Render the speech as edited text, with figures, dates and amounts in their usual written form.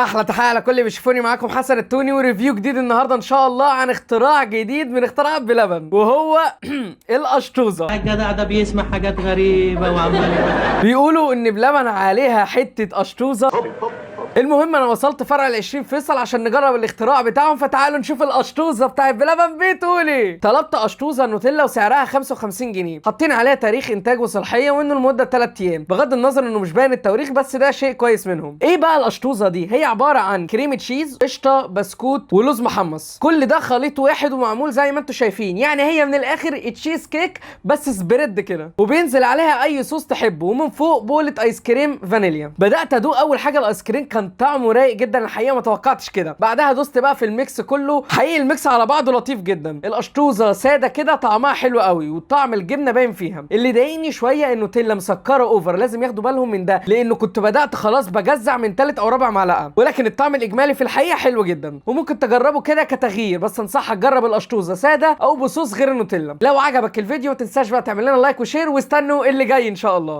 احلى تحيه على كل اللي بيشوفوني. معاكم حسن التوني وريفيو جديد النهارده ان شاء الله عن اختراع جديد من اختراعات بلبن، وهو القشطوزه. الجدع ده بيسمع حاجات غريبة وعمال بيقولوا ان بلبن عليها حته قشطوزه. المهم انا وصلت فرع ال20 فيصل عشان نجرب الاختراع بتاعهم، فتعالوا نشوف القشطوزه بتاعت بلبن بتقولي. طلبت قشطوزه نوتيلا وسعرها 55 جنيه، حاطين عليها تاريخ انتاج وصلاحيه وانه المده 3 ايام، بغض النظر انه مش باين التواريخ، بس ده شيء كويس منهم. ايه بقى القشطوزه دي؟ هي عباره عن كريمه تشيز، قشطه، بسكوت، ولوز محمص، كل ده خليط واحد ومعمول زي ما انتم شايفين. يعني هي من الاخر تشيز كيك بس سبريد كده، وبينزل عليها اي صوص تحبه، ومن فوق بولة ايس كريم فانيليا. بدات ادوق اول حاجه الايس كريم، كان طعمه رايق جدا الحقيقه، ما توقعتش كده. بعدها دوست بقى في الميكس كله، حقيقي الميكس على بعضه لطيف جدا. القشطوزه ساده كده، طعمها حلو قوي، وطعم الجبنه باين فيها. اللي ضايقني شويه انه تيلا مسكره اوفر، لازم ياخدوا بالهم من ده، لانه كنت بدات خلاص بجزع من 3 او 4 معلقه. ولكن الطعم الاجمالي في الحقيقه حلو جدا، وممكن تجربه كده كتغيير، بس انصحك تجرب القشطوزه ساده او بصوص غير النوتيلا. لو عجبك الفيديو ما تنساش بقى تعمل لنا لايك وشير، واستنوا اللي جاي ان شاء الله.